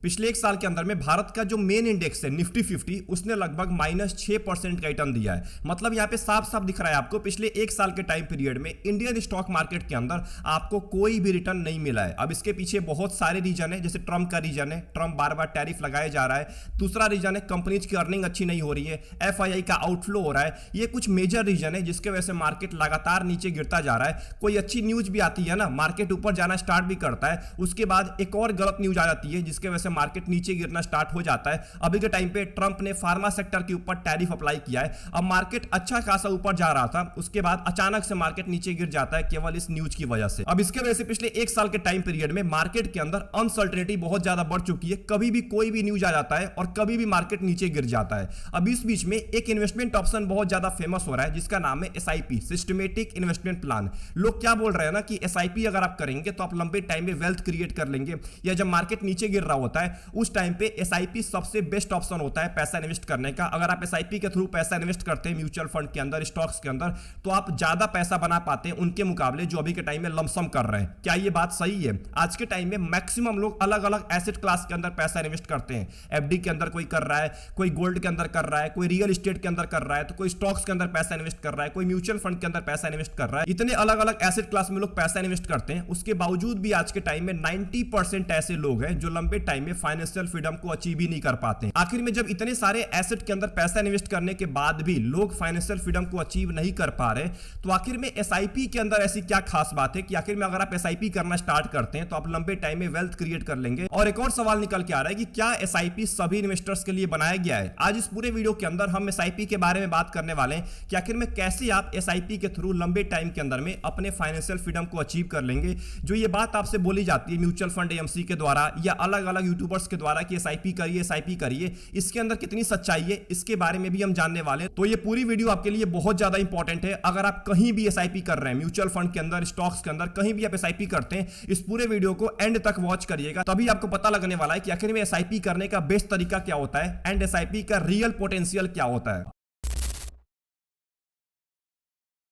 पिछले एक साल के अंदर में भारत का जो मेन इंडेक्स है निफ्टी 50 उसने लगभग -6% का रिटर्न दिया है। मतलब यहाँ पे साफ साफ दिख रहा है आपको पिछले एक साल के टाइम पीरियड में इंडियन स्टॉक मार्केट के अंदर आपको कोई भी रिटर्न नहीं मिला है। अब इसके पीछे बहुत सारे रीजन है, जैसे ट्रंप का रीजन है, ट्रंप बार बार टैरिफ लगाया जा रहा है। दूसरा रीजन है कंपनीज की अर्निंग अच्छी नहीं हो रही है, FII का आउटफ्लो हो रहा है। ये कुछ मेजर रीजन है जिसके वजह से मार्केट लगातार नीचे गिरता जा रहा है। कोई अच्छी न्यूज भी आती है ना, मार्केट ऊपर जाना स्टार्ट भी करता है, उसके बाद एक और गलत न्यूज आ जाती है जिसके वजह से मार्केट नीचे गिरना स्टार्ट हो जाता है। अभी के टाइम पे ट्रंप ने फार्मा सेक्टर के ऊपर टैरिफ अप्लाई किया है। अब मार्केट अच्छा खासा ऊपर जा रहा था, उसके बाद अचानक से मार्केट नीचे गिर जाता है केवल इस न्यूज की वजह से। अब इसके वजह से पिछले एक साल के टाइम पीरियड में मार्केट के अंदर अनसर्टेनिटी बहुत ज्यादा बढ़ चुकी है। कभी भी कोई भी न्यूज आ जाता है और कभी भी मार्केट नीचे गिर जाता है। अब इस बीच में एक इन्वेस्टमेंट ऑप्शन बहुत ज्यादा फेमस हो रहा है जिसका नाम है SIP, सिस्टमेटिक इन्वेस्टमेंट प्लान। लोग क्या बोल रहे हैं ना कि SIP अगर आप करेंगे तो आप लंबे टाइम में वेल्थ क्रिएट कर लेंगे, या जब मार्केट नीचे गिर रहा होता है उस टाइम पे SIP सबसे बेस्ट ऑप्शन होता है पैसा इन्वेस्ट करने का। अगर आप SIP के थ्रू पैसा इन्वेस्ट करते हैं म्यूचुअल फंड के अंदर, स्टॉक्स के अंदर, तो आप ज्यादा पैसा बना पाते हैं उनके मुकाबले जो अभी के टाइम में लमसम कर रहे हैं। क्या ये बात सही है? आज के टाइम में मैक्सिमम लोग अलग अलग एसेट क्लास के अंदर पैसा इन्वेस्ट करते हैं। FD के अंदर कोई कर रहा है, कोई गोल्ड के अंदर कर रहा है, कोई रियल एस्टेट के अंदर कर रहा है, तो कोई स्टॉक्स के अंदर पैसा इन्वेस्ट कर रहा है, कोई म्यूचुअल फंड के अंदर पैसा इन्वेस्ट कर रहा है। इतने अलग अलग एसेट क्लास में लोग पैसा इन्वेस्ट करते हैं, उसके बावजूद भी आज के टाइम में 90% ऐसे लोग हैं जो लंबे टाइम में फाइनेंशियल फ्रीडम को अचीव ही नहीं कर पाते। आखिर में जब इतने सारे एसेट के अंदर पैसा इन्वेस्ट करने के बाद भी लोग फाइनेंशियल फ्रीडम को अचीव नहीं कर पा रहे, तो आखिर में SIP के अंदर ऐसी क्या खास बात है कि आखिर में अगर आप SIP करना स्टार्ट करते हैं तो आप लंबे टाइम में वेल्थ क्रिएट कर लेंगे। और एक और सवाल निकल के आ रहा है कि क्या SIP सभी इन्वेस्टर्स के लिए बनाया गया है? आज इस पूरे वीडियो के अंदर हम SIP के बारे में बात करने वाले हैं कि आखिर में कैसे आप SIP के थ्रू लंबे टाइम के अंदर में अपने फाइनेंशियल फ्रीडम को अचीव कर लेंगे। जो ये बात आपसे बोली जाती है म्यूचुअल फंड AMC के द्वारा या अलग अलग यूट्यूबर्स के द्वारा कि SIP करिए, SIP करिए, इसके अंदर कितनी सच्चाई है इसके बारे में भी हम जानने वाले हैं। तो ये पूरी वीडियो आपके लिए बहुत ज्यादा इंपॉर्टेंट है। अगर आप कहीं भी SIP कर रहे हैं, म्यूचुअल फंड के अंदर, स्टॉक्स के अंदर, कहीं भी आप SIP करते हैं, इस पूरे वीडियो को एंड तक वॉच करिएगा, तभी आपको पता लगने वाला है कि आखिर में SIP करने का बेस्ट तरीका क्या होता है एंड SIP का रियल पोटेंशियल क्या होता है।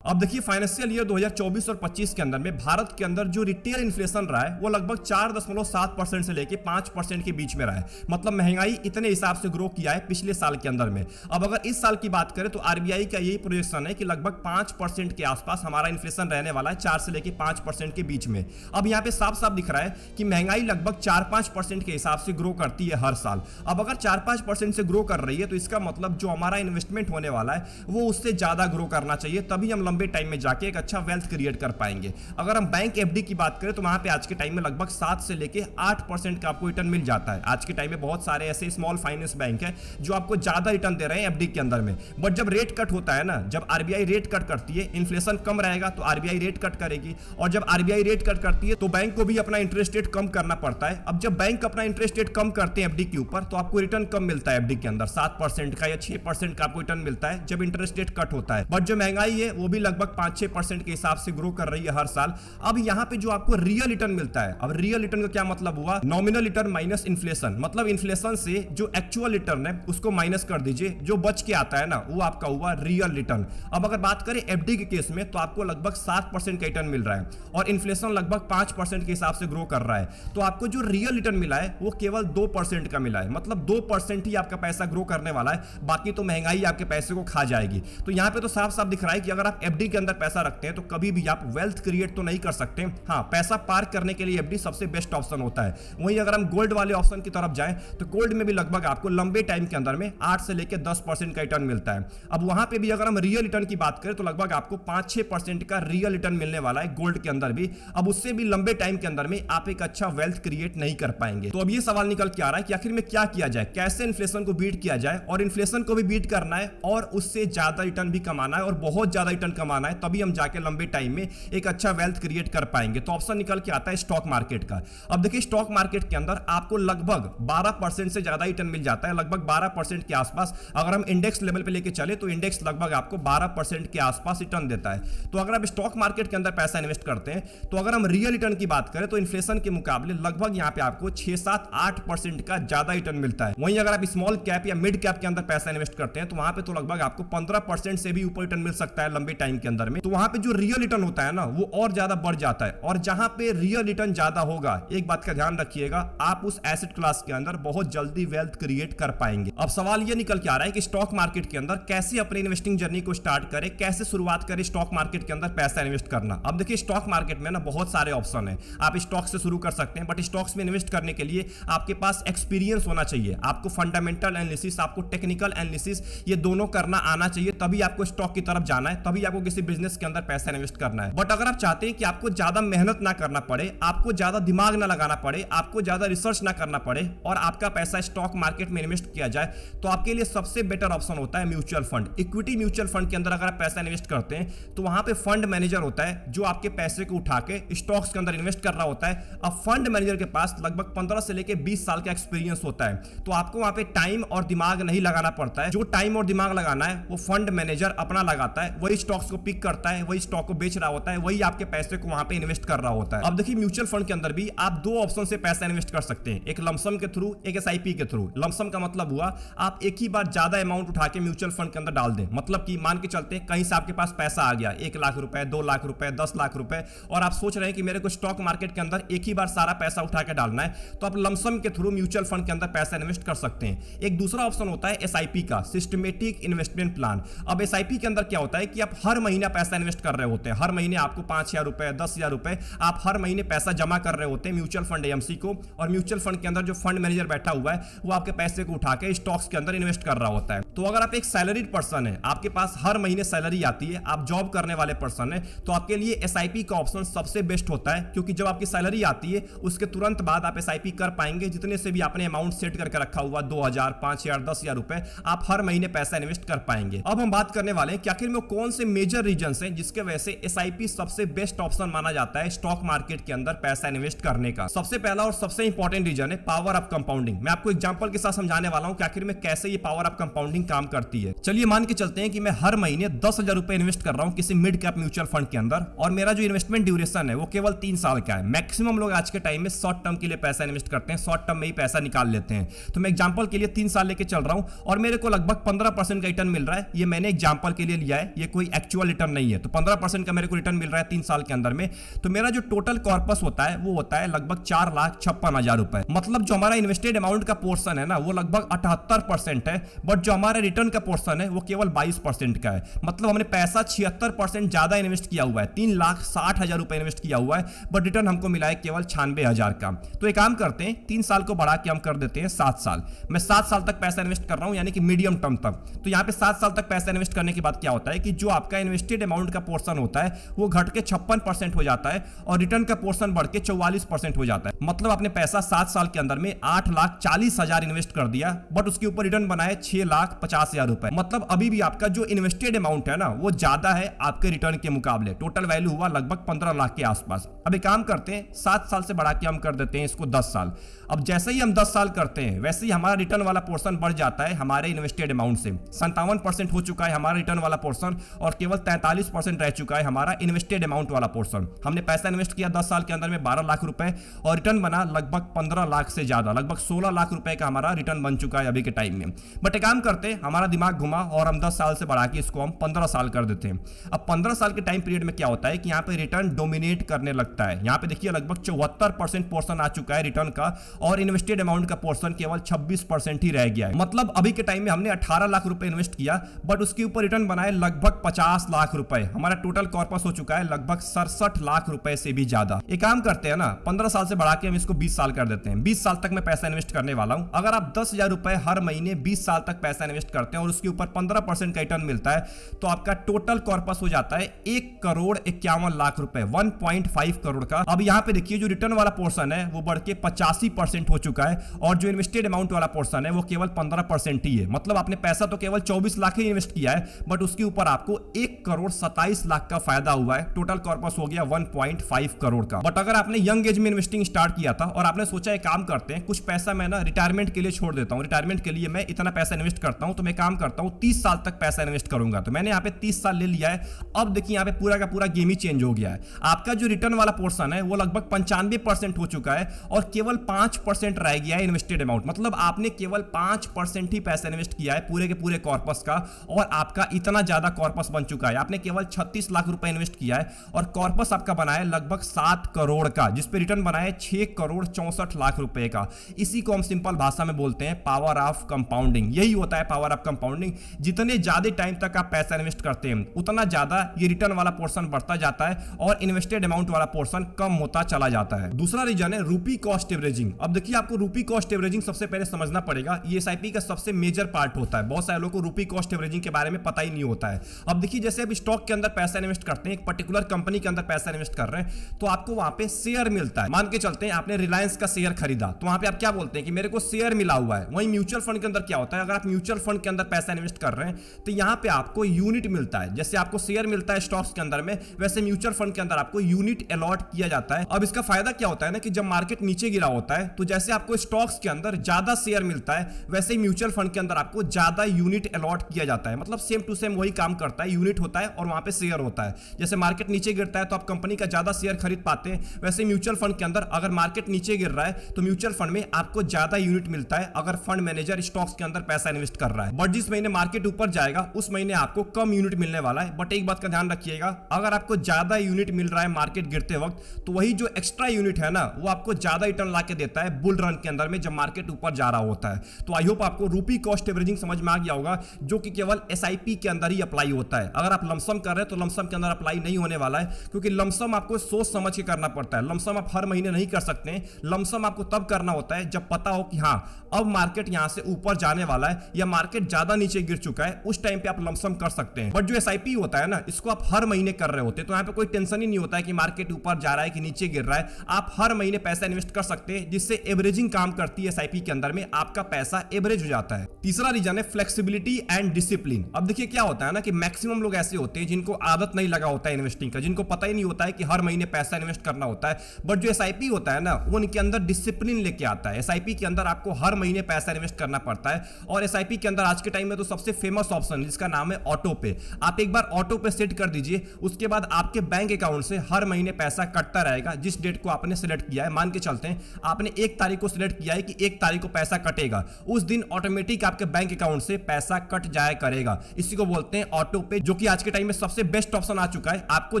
अब देखिए फाइनेंशियल ईयर 2024 और 25 के अंदर में भारत के अंदर जो रिटेल इन्फ्लेशन रहा है वो लगभग 4.7% से लेके 5% के बीच में रहा है। मतलब महंगाई इतने हिसाब से ग्रो किया है पिछले साल के अंदर में। अब अगर इस साल की बात करें तो RBI का यही प्रोजेक्शन है कि लगभग 5% के आसपास हमारा इन्फ्लेशन रहने वाला है, 4 से लेके 5% के बीच में। अब यहाँ पे साफ साफ दिख रहा है कि महंगाई लगभग 4-5% के हिसाब से ग्रो करती है हर साल। अब अगर 4-5% से ग्रो कर रही है तो इसका मतलब जो हमारा इन्वेस्टमेंट होने वाला है वो उससे ज्यादा ग्रो करना चाहिए, तभी हम लंबे टाइम में जाके एक अच्छा वेल्थ क्रिएट कर पाएंगे। अगर हम बैंक FD की बात करें तो वहां पे आज के टाइम में लगभग 7 से लेके 8% का आपको रिटर्न मिल जाता है। आज के टाइम में बहुत सारे ऐसे स्मॉल फाइनेंस बैंक है जो आपको ज्यादा रिटर्न दे रहे हैं FD के अंदर में। बट जब रेट कट होता है ना, जब RBI रेट कट करती है, इन्फ्लेशन कम रहेगा तो RBI रेट कट करेगी, और जब RBI रेट कट करती है तो बैंक को भी अपना इंटरेस्ट रेट कम करना पड़ता है। अब जब बैंक अपना इंटरेस्ट रेट कम करते हैं FD के ऊपर तो आपको रिटर्न कम मिलता है FD के अंदर, 7% का या 6% का आपको रिटर्न मिलता है जब इंटरेस्ट रेट कट होता है। बट जो महंगाई है वो भी लगभग 5-6% के हिसाब से ग्रो कर रही है हर साल। अब यहाँ पे जो आपको रियल रिटर्न मिलता है, अब रियल रिटर्न का क्या मतलब हुआ? Nominal return minus inflation. मतलब इन्फ्लेशन से जो एक्चुअल रिटर्न है उसको माइनस कर दीजिए, जो बच के आता है ना वो आपका हुआ रियल रिटर्न। अब अगर बात करें FD के केस में तो आपको लगभग 7% का रिटर्न मिल रहा है और इन्फ्लेशन लगभग 5% के हिसाब से ग्रो कर रहा है, तो आपको जो रियल रिटर्न मिला है वो केवल 2% का मिला है। मतलब 2% ही आपका पैसा ग्रो करने वाला है, बाकी तो महंगाई आपके पैसे को खा जाएगी। तो यहाँ पे तो साफ साफ दिख रहा है कि अगर आप FD के अंदर पैसा रखते हैं तो कभी भी आप वेल्थ क्रिएट तो नहीं कर सकते। हाँ, पैसा पार्क करने के लिए FD सबसे बेस्ट ऑप्शन होता है। वहीं अगर हम गोल्ड वाले ऑप्शन की तरफ जाएं तो गोल्ड में भी लगभग आपको लंबे टाइम के अंदर में 8 से लेकर 10% का रिटर्न मिलता है। अब वहां पे भी अगर हम रियल रिटर्न की बात करें तो लगभग आपको 5-6% का रियल रिटर्न मिलने वाला है गोल्ड के अंदर भी। अब उससे भी लंबे टाइम के अंदर में आप एक अच्छा वेल्थ क्रिएट नहीं कर पाएंगे। तो अब ये सवाल निकल के आ रहा है कि आखिर में क्या किया जाए, कैसे इन्फ्लेशन को बीट किया जाए, और इन्फ्लेशन को भी बीट करना है और उससे ज्यादा रिटर्न भी कमाना है और बहुत ज्यादा रिटर्न कमाना है, तभी हम जाके लंबे टाइम में एक अच्छा वेल्थ क्रिएट कर पाएंगे। तो ऑप्शन निकल के आता है स्टॉक मार्केट का। अब देखिए स्टॉक मार्केट के अंदर आपको लगभग 12% से ज्यादा रिटर्न मिल जाता है, लगभग 12% के आसपास। अगर हम इंडेक्स लेवल पे लेके चले तो इंडेक्स लगभग आपको 12% के आसपास रिटर्न देता है। तो अगर आप स्टॉक मार्केट के अंदर पैसा इन्वेस्ट करते हैं तो अगर हम रियल रिटर्न की बात करें तो इन्फ्लेशन के मुकाबले लगभग यहां पे आपको 6-7-8% का ज्यादा रिटर्न मिलता है। वहीं अगर आप स्मॉल कैप या मिड कैप के अंदर पैसा इन्वेस्ट करते हैं तो वहां पे तो लगभग आपको 15% से भी ऊपर रिटर्न मिल सकता है लंबे टाइम टाइम के अंदर में, तो वहां पे जो रियल रिटर्न होता है ना वो और ज्यादा बढ़ जाता है। और जहां पे रियल रिटर्न ज्यादा होगा, एक बात का ध्यान रखिएगा, आप उस एसेट क्लास के अंदर बहुत जल्दी वेल्थ क्रिएट कर पाएंगे। अब सवाल ये निकल के आ रहा है कि स्टॉक मार्केट के अंदर कैसे अपनी इन्वेस्टिंग जर्नी को स्टार्ट करें, कैसे शुरुआत करें स्टॉक मार्केट के अंदर पैसा इन्वेस्ट करना। अब देखिए स्टॉक मार्केट में ना बहुत सारे ऑप्शन है, आप स्टॉक से शुरू कर सकते हैं, बट स्टॉक्स में इन्वेस्ट करने के लिए आपके पास एक्सपीरियंस होना चाहिए, आपको फंडामेंटल एनालिसिस, आपको टेक्निकल एनालिसिस, ये दोनों करना आना चाहिए, तभी आपको स्टॉक की तरफ जाना है, तभी आपको किसी बिजनेस के अंदर पैसा इन्वेस्ट करना है। बट अगर आप चाहते हैं कि आपको ज्यादा मेहनत ना करना पड़े, आपको ज्यादा दिमाग ना लगाना पड़े, आपको ज्यादा रिसर्च ना करना पड़े और आपका पैसा स्टॉक मार्केट में इन्वेस्ट किया जाए, तो आपके लिए सबसे बेटर ऑप्शन होता है mutual fund. Equity mutual fund के अंदर अगर आप पैसा इन्वेस्ट करते हैं तो वहां पे फंड मैनेजर होता है जो आपके पैसे को उठा के स्टॉक्स के अंदर इन्वेस्ट कर रहा होता है। अब फंड मैनेजर के पास लगभग 15 से लेकर 20 साल का एक्सपीरियंस होता है, तो आपको वहां पे टाइम और दिमाग नहीं लगाना पड़ता है। जो टाइम और दिमाग लगाना है वो फंड मैनेजर अपना लगाता है, वही स्टॉक्स को पिक करता है, वही स्टॉक को बेच रहा होता है, वही आपके पैसे को वहां पे इन्वेस्ट कर रहा होता है। अब देखिए म्यूचुअल फंड के अंदर भी आप दो ऑप्शन से पैसा इन्वेस्ट कर सकते हैं, एक लमसम के थ्रू, एक एसआईपी के थ्रू। लमसम का मतलब हुआ आप एक ही बार ज्यादा अमाउंट उठा के म्यूचुअल फंड के अंदर डाल दें, मतलब कि मान के चलते हैं कहीं से आपके पास पैसा आ गया 1 लाख रुपए, 2 लाख रुपए, 10 लाख रुपए, और आप सोच रहे हैं कि मेरे को स्टॉक मार्केट के अंदर एक ही बार सारा पैसा उठा के डालना है, तो आप लमसम के थ्रू म्यूचुअल फंड के अंदर पैसा इन्वेस्ट कर सकते हैं। एक दूसरा ऑप्शन होता है एसआईपी का, सिस्टमेटिक इन्वेस्टमेंट प्लान। अब एसआईपी के अंदर क्या होता है कि आप हर महीना पैसा इन्वेस्ट कर रहे होते हैं, हर महीने आपको 5,000 रुपए, 10,000 रुपए, आप हर महीने पैसा जमा कर रहे होते हैं म्यूचुअल फंड एएमसी को, और म्यूचुअल फंड के अंदर जो फंड मैनेजर बैठा हुआ है वो आपके पैसे को उठा के स्टॉक्स के अंदर इन्वेस्ट कर रहा होता है। तो अगर आप एक सैलरीड पर्सन है, आपके पास हर महीने सैलरी आती है, आप जॉब करने वाले पर्सन है, तो आपके लिए एसआईपी का ऑप्शन सबसे बेस्ट होता है, क्योंकि जब आपकी सैलरी आती है उसके तुरंत बाद आप एसआईपी कर पाएंगे। जितने से भी आपने अमाउंट सेट करके रखा हुआ 2,000, 5,000, 10,000 रुपए, आप हर महीने पैसा इन्वेस्ट कर पाएंगे। अब हम बात करने वाले हैं कि आखिर में कौन से मेजर रीजन हैं जिसके वजह से एसआईपी सबसे बेस्ट ऑप्शन माना जाता है स्टॉक मार्केट के अंदर पैसा इन्वेस्ट करने का। सबसे पहला और सबसे इंपॉर्टेंट रीजन है पावर ऑफ कंपाउंडिंग। मैं आपको एग्जांपल के साथ समझाने वाला हूं कि आखिर में कैसे ये पावर ऑफ कंपाउंडिंग काम करती है। चलिए मान के चलते हैं कि मैं हर महीने 10,000 रुपए इन्वेस्ट कर रहा हूं किसी मिड कैप म्यूचुअल फंड के अंदर, और मेरा जो इन्वेस्टमेंट ड्यूरेशन है वो केवल 3 साल का है। मैक्सिमम लोग आज के टाइम में शॉर्ट टर्म के लिए पैसा इन्वेस्ट करते हैं, शॉर्ट टर्म में ही पैसा निकाल लेते हैं। तो मैं एग्जांपल के लिए 3 साल लेके चल रहा हूं और मेरे को लगभग 15% का रिटर्न मिल रहा है। ये मैंने एग्जांपल के लिए लिया है, ये कोई एक्चुअल रिटर्न नहीं है। तो 15% का मेरे को रिटर्न मिल रहा है 3 साल के अंदर में। तो मेरा जो टोटल कॉर्पस होता है वो होता है लगभग 4,56,000 रुपए। मतलब जो हमारा इन्वेस्टेड अमाउंट का पोर्शन है ना वो लगभग 78% है, बट जो हमारा रिटर्न का पोर्शन है वो केवल 22% का है। मतलब हमने पैसा 76% ज्यादा इन्वेस्ट किया हुआ है, 3,60,000 रुपए इन्वेस्ट किया हुआ है, बट रिटर्न हमको मिला है केवल 96,000 का। तो एक काम करते हैं, 3 साल को बढ़ा के हम कर देते हैं 7 साल। मैं 7 साल तक पैसा इन्वेस्ट कर रहा हूं, यानी कि मीडियम टर्म तक। तो यहां पे 7 साल तक पैसा इन्वेस्ट करने के बाद क्या होता है कि जो आपका इन्वेस्टेड अमाउंट का पोर्शन होता है वो घट के 56% हो जाता है और रिटर्न का पोर्शन बढ़ के 44% हो जाता है। मतलब आपने पैसा 7 साल के अंदर में 8,40,000 इन्वेस्ट कर दिया, बट उसके ऊपर रिटर्न बनाए 6,50,000 रुपए। मतलब अभी भी आपका जो इन्वेस्टेड अमाउंट है ना वो ज्यादा है आपके रिटर्न के मुकाबले। टोटल वैल्यू हुआ लगभग 15 लाख के आसपास। अब एक काम करते हैं, 7 साल से बढ़ा के हम कर देते हैं इसको 10 साल। अब जैसे ही हम 10 साल करते हैं वैसे ही हमारा रिटर्न वाला पोर्शन बढ़ जाता है हमारे इन्वेस्टेड अमाउंट से। 57% हो चुका है हमारा रिटर्न वाला पोर्शन और केवल 43% रह चुका है हमारा इन्वेस्टेड अमाउंट वाला पोर्शन। हमने पैसा इन्वेस्ट किया 10 साल के अंदर में 12 लाख रुपए और रिटर्न बना लगभग 15 लाख से ज्यादा, लगभग 16 लाख रुपए का हमारा रिटर्न बन चुका है अभी के टाइम में। बट एक काम करते हैं, हमारा दिमाग घुमा और हम 10 साल से बढ़ा के इसको हम 15 साल कर देते हैं। अब 15 साल के टाइम पीरियड में क्या होता है कि यहाँ पे रिटर्न डोमिनेट करने लगता है। यहाँ पे देखिए लगभग 74% पोर्शन आ चुका है रिटर्न का और इन्वेस्टेड अमाउंट का पोर्शन केवल 26% ही रह गया है। मतलब अभी के टाइम में हमने 18 लाख रुपए इन्वेस्ट किया बट उसके ऊपर रिटर्न बनाए लगभग 50 लाख रुपए। हमारा टोटल कॉर्पस हो चुका है लगभग 67 लाख रुपए से भी ज्यादा। एक काम करते हैं ना, 15 साल से बढ़ा के हम इसको 20 साल कर देते हैं। 20 साल तक मैं पैसा इन्वेस्ट करने वाला हूं। अगर आप 10,000 रुपए हर महीने 20 साल तक पैसा इन्वेस्ट करते हैं और उसके ऊपर 15% का रिटर्न मिलता है तो आपका टोटल कॉर्पस हो जाता है 1,51,00,000 रुपए, 1.5 करोड़ का। अब यहां पे देखिए जो रिटर्न वाला पोर्शन है वो बढ़ के 85% हो चुका है और जो इन्वेस्टेड अमाउंट वाला पोर्शन है वो केवल 15% ही है। मतलब आपने पैसा तो केवल 24 लाख ही इन्वेस्ट किया है बट उसके ऊपर आपको 1,27,00,000 का फायदा हुआ है। टोटल कॉर्पस हो गया 1.5 करोड़ का। बट अगर आपने यंग एज में इन्वेस्टिंग स्टार्ट किया था और आपने सोचा एक काम करते हैं, कुछ पैसा मैं ना रिटायरमेंट के लिए छोड़ देता हूं, रिटायरमेंट के लिए मैं इतना पैसा इन्वेस्ट करता हूं, तो मैं काम करता हूं 30 साल तक पैसा इन्वेस्ट करूंगा। तो मैंने यहाँ पे 30 साल ले लिया है। अब देखिए यहाँ पे पूरा का पूरा गेम ही चेंज हो गया है। आपका जो रिटर्न वाला पोर्शन है वो लगभग 95% हो चुका है और केवल 5% रह गया है इन्वेस्टेड अमाउंट। मतलब आपने केवल 5% ही पैसा इन्वेस्ट किया है पूरे के पूरे कॉर्पस का और आपका इतना ज्यादा कॉर्पस बन चुका चुका है, आपने केवल 36 लाख रुपए इन्वेस्ट किया है और कॉर्पस आपका बना है लगभग 7 करोड़ का, जिस पे रिटर्न बना है 6 करोड़ 64 लाख रुपए का। इसी को हम सिंपल भाषा में बोलते हैं पावर ऑफ कंपाउंडिंग। यही होता है पावर ऑफ कंपाउंडिंग। जितने ज्यादा टाइम तक आप पैसा इन्वेस्ट करते हैं उतना ज्यादा ये रिटर्न वाला पोर्शन बढ़ता जाता है और इन्वेस्टेड अमाउंट वाला पोर्शन कम होता चला जाता है। दूसरा रीजन है रूपी कॉस्ट एवरेजिंग। अब देखिए आपको रूपी कॉस्ट एवरेजिंग सबसे पहले समझना पड़ेगा, ये एसआईपी का सबसे मेजर पार्ट होता है। बहुत सारे लोगों को रूपी कॉस्ट एवरेजिंग के बारे में पता ही नहीं होता है। अब देखिए जैसे आप स्टॉक के अंदर पैसा इन्वेस्ट करते हैं, एक पर्टिकुलर कंपनी के अंदर पैसा इन्वेस्ट कर रहे हैं, तो आपको वहां पे शेयर मिलता है। मान के चलते हैं आपने रिलायंस का शेयर खरीदा, तो वहां पे आप क्या बोलते हैं कि मेरे को शेयर मिला हुआ है। वहीं म्यूचुअल फंड के अंदर क्या होता है, अगर आप म्यूचुअल फंड के अंदर पैसा इन्वेस्ट कर रहे हैं तो यहां पे आपको यूनिट मिलता है। जैसे आपको शेयर मिलता है स्टॉक्स के अंदर में, वैसे म्यूचुअल फंड के अंदर आपको यूनिट अलॉट किया जाता है। अब इसका फायदा क्या होता है ना कि जब मार्केट नीचे गिरा होता है तो जैसे आपको स्टॉक्स के अंदर ज्यादा शेयर मिलता है, वैसे ही म्यूचुअल फंड के अंदर आपको ज्यादा यूनिट अलॉट किया जाता है। मतलब सेम टू सेम वही काम करता है, यूनिट होता है और वहां पे शेयर होता है। जैसे मार्केट नीचे गिरता है तो आप कंपनी का ज्यादा शेयर खरीद पाते हैं, वैसे म्यूचुअल फंड के अंदर अगर मार्केट नीचे गिर रहा है तो म्यूचुअल फंड में आपको ज्यादा यूनिट मिलता है अगर फंड मैनेजर स्टॉक्स के अंदर पैसा इन्वेस्ट कर रहा है। बट जिस महीने मार्केट ऊपर जाएगा उस महीने आपको कम यूनिट मिलने वाला है। बट एक बात का ध्यान रखिएगा, अगर आपको ज्यादा यूनिट मिल रहा है मार्केट गिरते वक्त तो वही जो एक्स्ट्रा यूनिट है ना वो आपको ज्यादा रिटर्न ला के देता है बुल रन के अंदर में जब मार्केट ऊपर जा रहा होता है। तो आई होप आपको रूपी कॉस्ट एवरेजिंग समझ में आ गया होगा, जो कि केवल एसआईपी के अंदर ही अप्लाई होता है। अगर आप लमसम कर रहे हैं तो लमसम के अंदर अप्लाई नहीं होने वाला है, क्योंकि लमसम आपको सोच समझ के करना पड़ता है। लमसम आप हर महीने नहीं कर सकते हैं। लमसम आपको तब करना होता है जब पता हो कि हाँ अब मार्केट यहां से ऊपर जाने वाला है या मार्केट ज्यादा नीचे गिर चुका है, उस टाइम पे आप लमसम कर सकते हैं। बट जो एसआईपी होता है ना, इसको आप हर महीने कर रहे होते हैं तो यहां पे कोई टेंशन ही नहीं होता है कि मार्केट ऊपर जा रहा है कि नीचे गिर रहा है। आप हर महीने पैसा इन्वेस्ट कर सकते हैं, जिससे एवरेजिंग काम करती है एसआईपी के अंदर में, आपका पैसा एवरेज हो जाता है। तीसरा रीजन है फ्लेक्सिबिलिटी एंड डिसिप्लिन। अब देखिए क्या होता है ना कि मैक्सिमम लोग ऐसे होते हैं जिनको आदत नहीं लगा होता है इन्वेस्टिंग का, जिनको पता ही नहीं होता है कि हर महीने पैसा इन्वेस्ट करना होता है। बट जो एसआईपी होता है ना वो उनके अंदर डिसिप्लिन लेके आता है। एसआईपी के अंदर आपको हर महीने पैसा इन्वेस्ट करना पड़ता है और एसआईपी के अंदर आज के टाइम में तो सबसे फेमस ऑप्शन जिसका नाम है ऑटो पे। आप एक बार ऑटो पे सेट कर दीजिए, उसके बाद आपके बैंक अकाउंट से हर महीने पैसा कटता रहेगा जिस डेट को आपने सिलेक्ट किया है। मान के चलते हैं आपने 1 तारीख को सिलेक्ट किया है कि 1 तारीख को पैसा कटेगा, उस दिन ऑटोमेटिक आपके बैंक अकाउंट से पैसा कट जाया करेगा। इसी को बोलते हैं ऑटो पे, जो कि आज के टाइम में सबसे बेस्ट ऑप्शन आ चुका है। आपको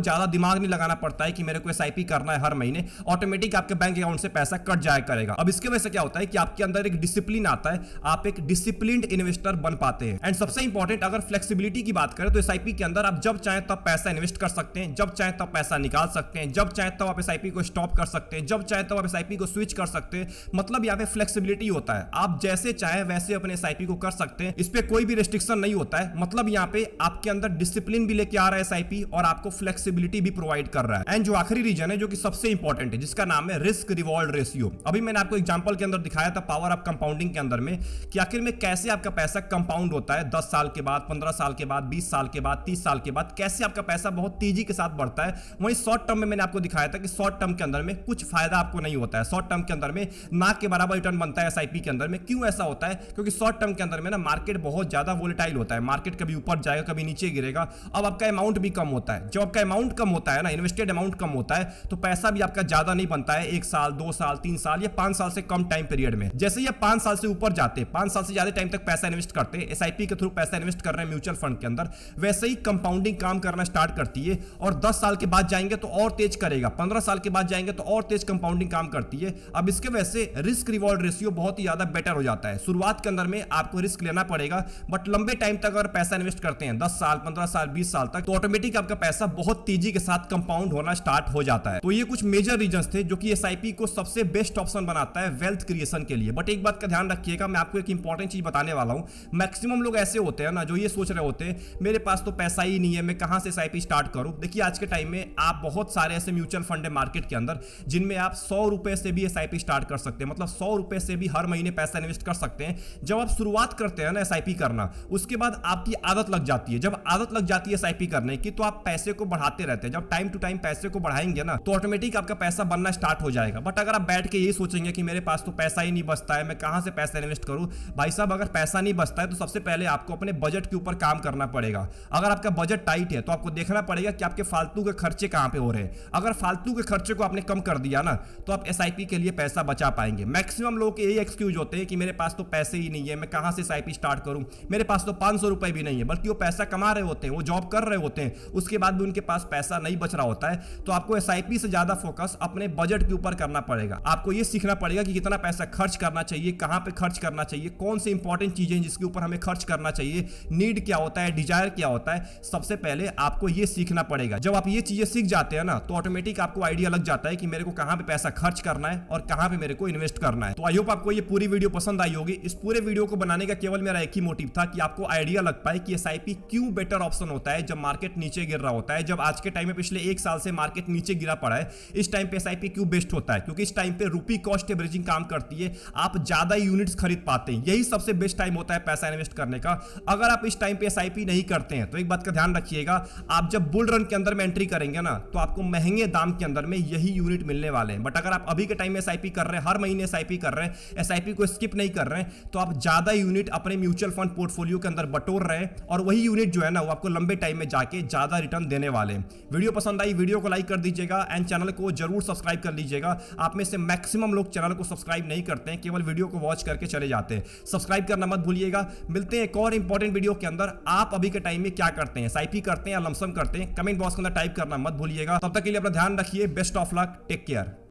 ज्यादा दिमाग नहीं लगाना पड़ता है कि मेरे को एसआईपी करना है हर महीने, ऑटोमेटिक आपके बैंक अकाउंट से पैसा कट जाया करेगा। अब इसके वजह से क्या होता है कि आपके अंदर एक डिसिप्लिन आता है, आप एक डिसिप्लिन्ड इन्वेस्टर बन पाते हैं। एंड सबसे इंपॉर्टेंट अगर फ्लेक्सिबिलिटी की बात करें तो एसआईपी के अंदर आप जब चाहें तब पैसा इन्वेस्ट कर सकते हैं, जब चाहें तब पैसा निकाल सकते हैं, जब चाहें तब आप एसआईपी को स्टॉप कर सकते हैं, जब चाहें तब आप एसआईपी को स्विच कर सकते हैं। मतलब यहाँ पे फ्लेक्सिबिलिटी होता है, आप जैसे चाहे वैसे अपने एसआईपी को कर सकते हैं, इस पे कोई भी रेस्ट्रिक्शन नहीं होता है। मतलब यहाँ पे आपके अंदर डिसिप्लिन भी लेके आ रहा है एसआईपी और आपको फ्लेक्सिबिलिटी भी प्रोवाइड कर रहा है। एंड जो आखिरी रीजन है जो कि सबसे इंपॉर्टेंट है, जिसका नाम है रिस्क रिवॉर्ड रेशियो। अभी मैंने आपको एग्जांपल के अंदर दिखाया था पावर ऑफ कंपाउंडिंग के अंदर में कि आखिर में कैसे आपका पैसा कंपाउंड होता है 10 साल के बाद, 15 साल के बाद, 20 साल के बाद, 30 साल के बाद, कैसे आपका पैसा बहुत तेजी के साथ बढ़ता है। वहीं शॉर्ट टर्म में मैंने आपको दिखाया था कि शॉर्ट टर्म के अंदर में कुछ फायदा आपको नहीं होता है। शॉर्ट टर्म के अंदर में ना के बराबर रिटर्न बनता है एसआईपी के अंदर में। क्यों ऐसा होता है? क्योंकि शॉर्ट टर्म के अंदर में ना मार्केट बहुत ज्यादा वोलेटाइल होता है, मार्केट कभी ऊपर जाएगा कभी नीचे गिरेगा। अब आपका अमाउंट भी कम होता है। जब आपका अमाउंट कम होता है ना, इन्वेस्टेड अमाउंट कम होता है, तो पैसा भी आपका ज्यादा नहीं बनता है 1 साल, 2 साल, 3 साल या 5 साल से कम टाइम पीरियड में। जैसे ये 5 साल से ऊपर जाते हैं, 5 साल से ज्यादा टाइम तक पैसा इन्वेस्ट करते हैं, एसआईपी के थ्रू पैसा इन्वेस्ट कर रहे हैं म्यूचुअल फंड के अंदर, वैसे ही कंपाउंडिंग काम करना स्टार्ट करती है और 10 साल के बाद जाएंगे तो और तेज करेगा, 15 साल के बाद जाएंगे तो और तेज कंपाउंडिंग काम करती है। अब इसके वजह से रिस्क रिवॉर्ड रेशियो बहुत ही ज्यादा बेटर हो जाता है। शुरुआत के अंदर में आपको रिस्क लेना पड़ेगा, बट लंबे टाइम तक अगर पैसा इन्वेस्ट करते हैं 10 साल, 15 साल, 20 साल तक, तो ऑटोमेटिक आपका पैसा बहुत तेजी के साथ कंपाउंड होना स्टार्ट हो जाता है। तो ये कुछ मेजर रीजंस थे जो कि एसआईपी को सबसे बेस्ट ऑप्शन बनाता है वेल्थ क्रिएशन के लिए। बट एक बात का ध्यान रखिएगा, मैं आपको एक इंपॉर्टेंट चीज बताने वाला हूं। मैक्सिमम लोग ऐसे होते हैं ना जो ये सोच रहे होते हैं मेरे पास तो पैसा ही नहीं है, मैं कहां से एसआईपी स्टार्ट करूं। देखिए आज के टाइम में आप बहुत सारे ऐसे म्यूचुअल फंड है मार्केट के अंदर जिनमें आप 100 रुपए से भी एसआईपी स्टार्ट कर सकते हैं, मतलब 100 रुपए से भी हर महीने पैसा इन्वेस्ट कर सकते हैं। जब आप शुरुआत करते हैं ना एसआईपी करना, उसके बाद आपकी आदत लग जाती है। जब आदत लग जाती है एसआईपी करने की तो आप पैसे को बढ़ाते रहते हैं। जब टाइम टू टाइम पैसे को बढ़ाएंगे ना तो ऑटोमेटिक आपका पैसा बनना स्टार्ट हो जाएगा। बट अगर आप बैठ के यही सोचेंगे कि मेरे पास तो पैसा ही नहीं बचता है, मैं कहां से पैसा इन्वेस्ट करूं, भाई साहब अगर पैसा नहीं बचता है तो सबसे पहले आपको अपने बजट के ऊपर काम करना पड़ेगा। अगर आपका बजट टाइट है तो आपको देखना पड़ेगा कि आपके फालतू के खर्चे कहां पे हो रहे हैं। अगर फालतू के खर्चे को आपने कम कर दिया ना तो आप एसआईपी के लिए पैसा बचा पाएंगे। मैक्सिमम लोग के यही एक्सक्यूज होते हैं कि मेरे पास तो पैसे ही नहीं है, मैं कहां से एसआईपी स्टार्ट करूं, मेरे पास तो 500 रुपए भी नहीं है, बल्कि वो पैसा कमा रहे होते हैं, वो जॉब कर रहे होते हैं, उसके बाद भी उनके पास पैसा नहीं बच रहा होता है, तो आपको एसआईपी से ज्यादा फोकस अपने बजट के ऊपर करना पड़ेगा। आपको ये सीखना पड़ेगा कि कितना पैसा खर्च करना चाहिए, कहां पे खर्च करना चाहिए, कौन सी इंपॉर्टेंट चीजें जिसके ऊपर हमें खर्च करना चाहिए, नीड क्या होता है, डिजायर क्या होता है। सबसे पहले आपको ये सीखना पड़ेगा। जब आप ये चीजें सीख जाते हैं ना, तो ऑटोमेटिक आपको आइडिया लग जाता है कि मेरे को कहां पे पैसा खर्च करना है और कहां पे मेरे को इन्वेस्ट करना है। तो आई होप आपको ये पूरी वीडियो पसंद आई होगी। इस पूरे वीडियो को बनाने का केवल मेरा एक ही मोटिव था कि आपको आइडिया लग पाए कि एसआईपी क्यों बेटर ऑप्शन होता है जब मार्केट नीचे गिर रहा होता है। जब आज के टाइम में पिछले एक साल से मार्केट नीचे गिरा पड़ा है, इस टाइम पे एसआईपी क्यों बेस्ट होता है, क्योंकि इस टाइम पे रुपी कॉस्ट एवरेजिंग काम करती है, आप ज्यादा यूनिट्स खरीद पाते हैं। यही सबसे बेस्ट टाइम होता है पैसा इन्वेस्ट करने का। अगर आप इस टाइम पे एसआईपी नहीं करते हैं तो एक बात का ध्यान रखिएगा, आप जब बुल रन के अंदर में एंट्री करेंगे ना, तो आपको महंगे दाम के अंदर में यही यूनिट मिलने वाले हैं। बट अगर आप अभी के टाइम में एसआईपी कर रहे हैं, हर महीने एसआईपी कर रहे हैं, एसआईपी को स्किप नहीं कर रहे हैं, तो आप ज्यादा यूनिट अपने म्यूचुअल फंड पोर्टफोलियो के अंदर बटोर रहे हैं और वही यूनिट जो है ना, वो आपको लंबे टाइम में जाके ज्यादा रिटर्न देने वाले हैं। वीडियो पसंद आई, वीडियो को लाइक कर दीजिएगा एंड चैनल को जरूर सब्सक्राइब कर लीजिएगा। आप में से मैक्सिमम लोग चैनल को सब्सक्राइब नहीं करते हैं, केवल वीडियो को वॉच करके चले जाते हैं। सब्सक्राइब करना मत भूलिएगा। मिलते हैं एक और इंपॉर्टेंट वीडियो के अंदर। आप अभी के टाइम में क्या करते हैं, एसआईपी करते हैं या लमसम करते हैं, कमेंट बॉक्स के अंदर टाइप करना मत भूलिएगा। तब तक के लिए अपना ध्यान रखिए। Best of luck, take care.